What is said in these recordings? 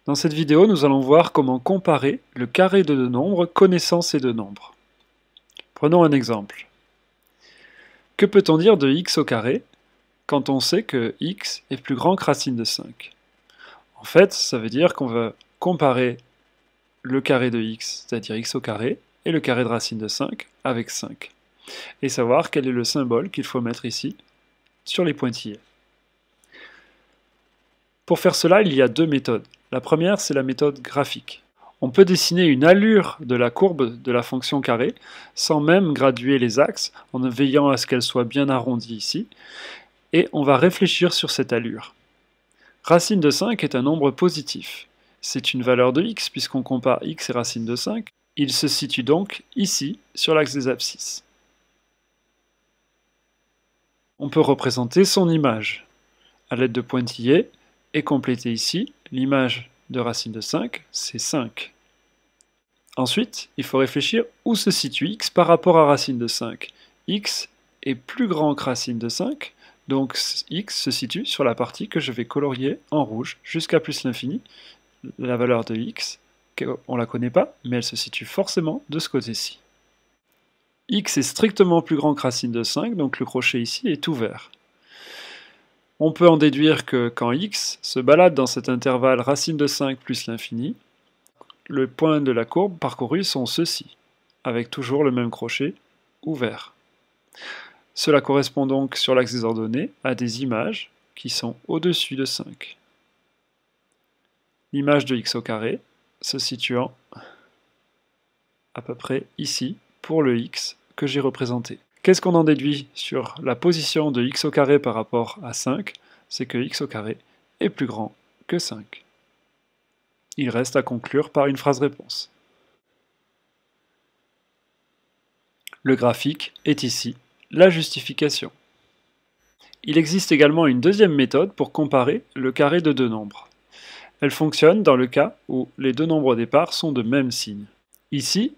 Dans cette vidéo, nous allons voir comment comparer le carré de deux nombres connaissant ces deux nombres. Prenons un exemple. Que peut-on dire de x au carré quand on sait que x est plus grand que racine de 5? En fait, ça veut dire qu'on va comparer le carré de x, c'est-à-dire x au carré, et le carré de racine de 5 avec 5. Et savoir quel est le symbole qu'il faut mettre ici sur les pointillés. Pour faire cela, il y a deux méthodes. La première, c'est la méthode graphique. On peut dessiner une allure de la courbe de la fonction carré sans même graduer les axes, en veillant à ce qu'elle soit bien arrondie ici, et on va réfléchir sur cette allure. Racine de 5 est un nombre positif. C'est une valeur de x puisqu'on compare x et racine de 5. Il se situe donc ici, sur l'axe des abscisses. On peut représenter son image à l'aide de pointillés et compléter ici l'image de racine de 5, c'est 5. Ensuite, il faut réfléchir où se situe x par rapport à racine de 5. X est plus grand que racine de 5, donc x se situe sur la partie que je vais colorier en rouge jusqu'à plus l'infini. La valeur de x, on ne la connaît pas, mais elle se situe forcément de ce côté-ci. X est strictement plus grand que racine de 5, donc le crochet ici est ouvert. On peut en déduire que quand x se balade dans cet intervalle racine de 5 plus l'infini, le point de la courbe parcourue sont ceux-ci, avec toujours le même crochet ouvert. Cela correspond donc sur l'axe des ordonnées à des images qui sont au-dessus de 5. L'image de x au carré se situant à peu près ici pour le x que j'ai représenté. Qu'est-ce qu'on en déduit sur la position de x au carré par rapport à 5? C'est que x au carré est plus grand que 5. Il reste à conclure par une phrase réponse. Le graphique est ici la justification. Il existe également une deuxième méthode pour comparer le carré de deux nombres. Elle fonctionne dans le cas où les deux nombres au départ sont de même signe. Ici,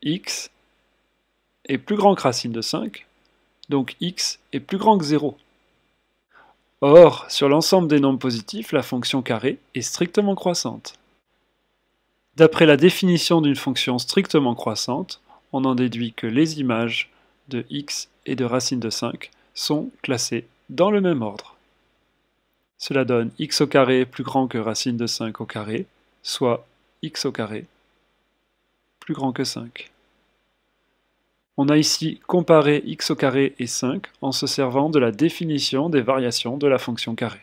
x est plus grand que racine de 5, donc x est plus grand que 0. Or, sur l'ensemble des nombres positifs, la fonction carré est strictement croissante. D'après la définition d'une fonction strictement croissante, on en déduit que les images de x et de racine de 5 sont classées dans le même ordre. Cela donne x au carré plus grand que racine de 5 au carré, soit x au carré plus grand que 5. On a ici comparé x au carré et 5 en se servant de la définition des variations de la fonction carré.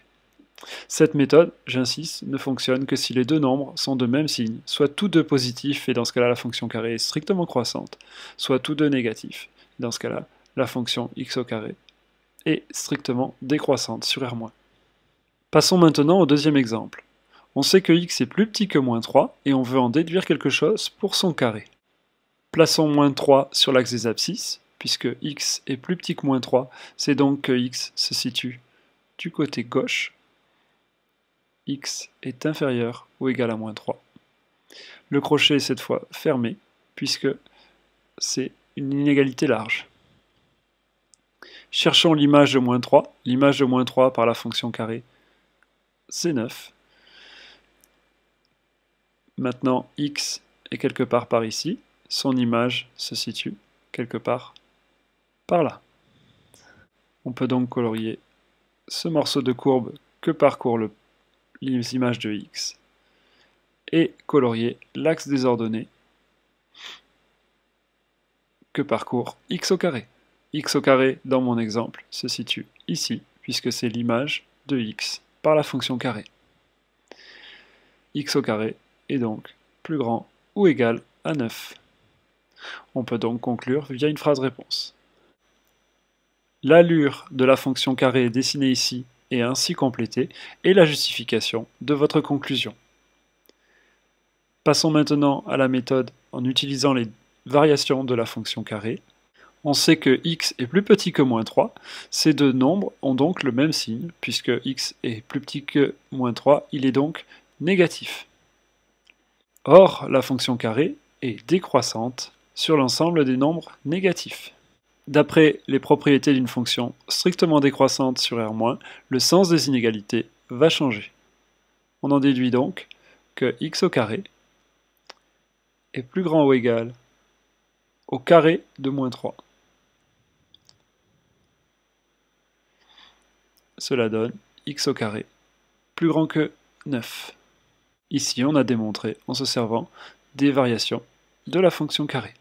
Cette méthode, j'insiste, ne fonctionne que si les deux nombres sont de même signe, soit tous deux positifs et dans ce cas-là la fonction carré est strictement croissante, soit tous deux négatifs, et dans ce cas-là la fonction x au carré est strictement décroissante sur R-. Passons maintenant au deuxième exemple. On sait que x est plus petit que moins 3 et on veut en déduire quelque chose pour son carré. Plaçons moins 3 sur l'axe des abscisses, puisque x est plus petit que moins 3, c'est donc que x se situe du côté gauche. X est inférieur ou égal à moins 3. Le crochet est cette fois fermé, puisque c'est une inégalité large. Cherchons l'image de moins 3. L'image de moins 3 par la fonction carré, c'est 9. Maintenant, x est quelque part par ici. Son image se situe quelque part par là. On peut donc colorier ce morceau de courbe que parcourt les images de x et colorier l'axe des ordonnées que parcourt x au carré. X au carré, dans mon exemple, se situe ici, puisque c'est l'image de x par la fonction carré. X au carré est donc plus grand ou égal à 9. On peut donc conclure via une phrase réponse. L'allure de la fonction carré est dessinée ici et ainsi complétée, et la justification de votre conclusion. Passons maintenant à la méthode en utilisant les variations de la fonction carré. On sait que x est plus petit que moins 3, ces deux nombres ont donc le même signe, puisque x est plus petit que moins 3, il est donc négatif. Or, la fonction carré est décroissante sur l'ensemble des nombres négatifs. D'après les propriétés d'une fonction strictement décroissante sur R-, le sens des inégalités va changer. On en déduit donc que x au carré est plus grand ou égal au carré de moins 3. Cela donne x au carré plus grand que 9. Ici, on a démontré en se servant des variations de la fonction carré.